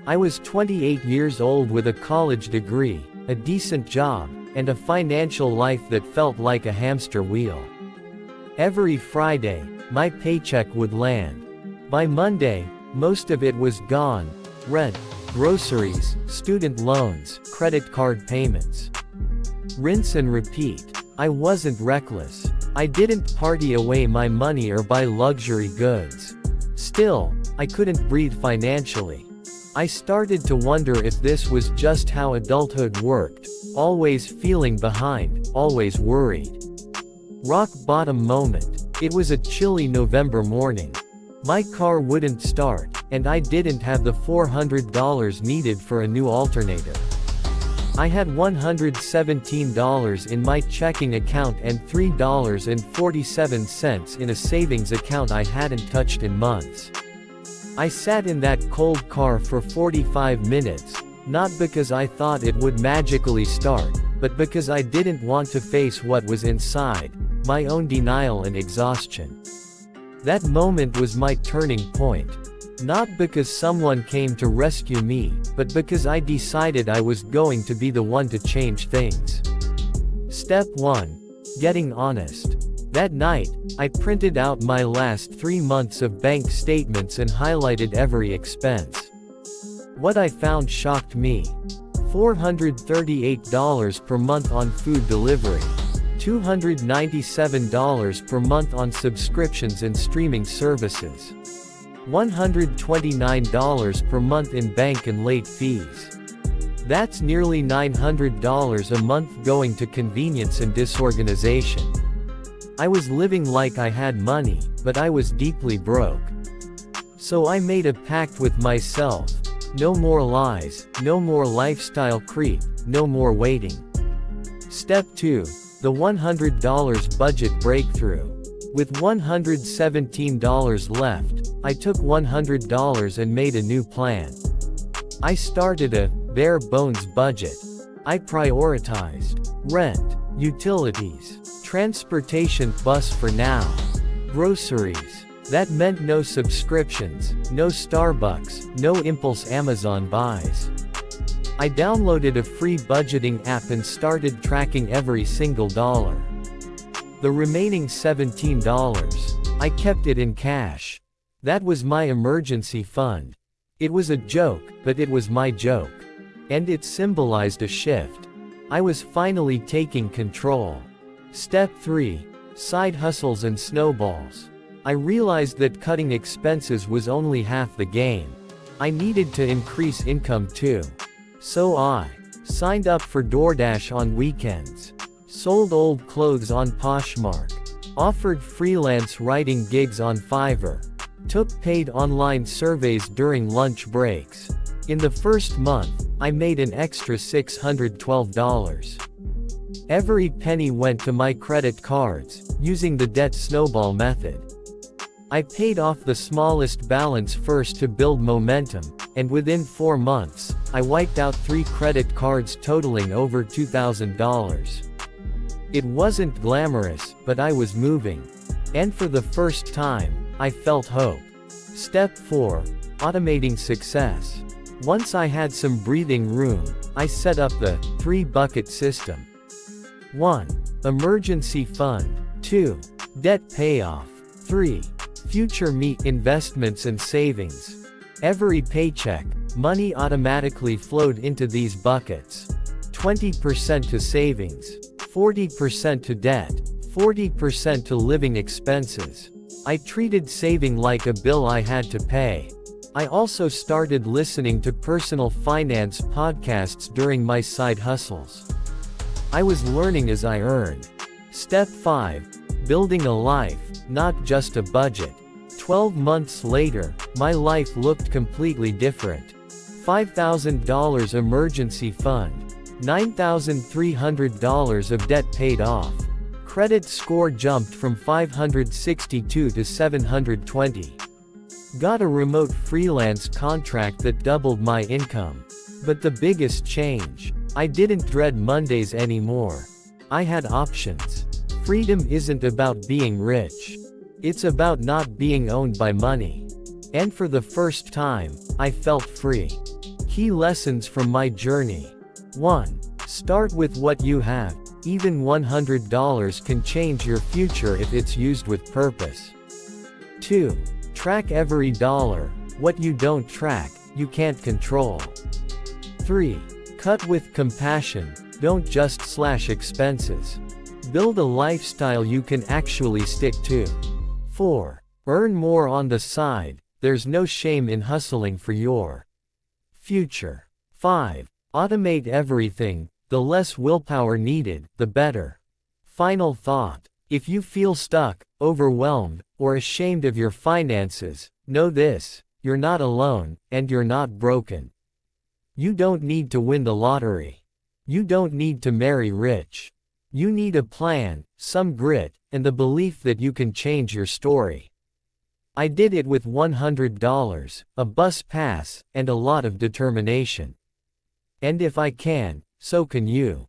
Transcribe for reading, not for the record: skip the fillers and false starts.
I was 28 years old with a college degree, a decent job, and a financial life that felt like a hamster wheel. Every Friday, my paycheck would land. By Monday, most of it was gone: rent, groceries, student loans, credit card payments. Rinse and repeat. I wasn't reckless. I didn't party away my money or buy luxury goods. Still, I couldn't breathe financially. I started to wonder if this was just how adulthood worked, always feeling behind, always worried. Rock bottom moment. It was a chilly November morning. My car wouldn't start, and I didn't have the $400 needed for a new alternator. I had $117 in my checking account and $3.47 in a savings account I hadn't touched in months. I sat in that cold car for 45 minutes, not because I thought it would magically start, but because I didn't want to face what was inside, my own denial and exhaustion. That moment was my turning point. Not because someone came to rescue me, but because I decided I was going to be the one to change things. Step 1. Getting honest. That night, I printed out my last 3 months of bank statements and highlighted every expense. What I found shocked me. $438 per month on food delivery. $297 per month on subscriptions and streaming services. $129 per month in bank and late fees. That's nearly $900 a month going to convenience and disorganization. I was living like I had money, but I was deeply broke. So I made a pact with myself. No more lies, no more lifestyle creep, no more waiting. Step 2. The $100 budget breakthrough. With $117 left, I took $100 and made a new plan. I started a bare bones budget. I prioritized rent, utilities, transportation, bus for now, groceries. That meant no subscriptions, no Starbucks, no impulse Amazon buys. I downloaded a free budgeting app and started tracking every single dollar. The remaining $17, I kept it in cash. That was my emergency fund. It was a joke, but it was my joke. And it symbolized a shift. I was finally taking control. Step 3. Side hustles and snowballs. I realized that cutting expenses was only half the game. I needed to increase income too. So I signed up for DoorDash on weekends, sold old clothes on Poshmark, offered freelance writing gigs on Fiverr, took paid online surveys during lunch breaks. In the first month, I made an extra $612. Every penny went to my credit cards, using the debt snowball method. I paid off the smallest balance first to build momentum, and within 4 months, I wiped out 3 credit cards totaling over $2,000. It wasn't glamorous, but I was moving. And for the first time, I felt hope. Step 4. Automating success. Once I had some breathing room, I set up the 3-bucket system. 1. Emergency fund. 2. Debt payoff. 3. Future me investments and savings. Every paycheck, money automatically flowed into these buckets. 20% to savings, 40% to debt, 40% to living expenses. I treated saving like a bill I had to pay. I also started listening to personal finance podcasts during my side hustles. I was learning as I earned. Step 5. Building a life, not just a budget. 12 months later, my life looked completely different. $5,000 emergency fund. $9,300 of debt paid off. Credit score jumped from 562 to 720. Got a remote freelance contract that doubled my income. But the biggest change, I didn't dread Mondays anymore. I had options. Freedom isn't about being rich. It's about not being owned by money. And for the first time, I felt free. Key lessons from my journey. 1. Start with what you have. Even $100 can change your future if it's used with purpose. 2. Track every dollar. What you don't track, you can't control. 3. Cut with compassion. Don't just slash expenses. Build a lifestyle you can actually stick to. 4. Earn more on the side. There's no shame in hustling for your future. 5. Automate everything. The less willpower needed, the better. Final thought. If you feel stuck, overwhelmed, or ashamed of your finances, know this: you're not alone, and you're not broken. You don't need to win the lottery. You don't need to marry rich. You need a plan, some grit, and the belief that you can change your story. I did it with $100, a bus pass, and a lot of determination. And if I can, so can you.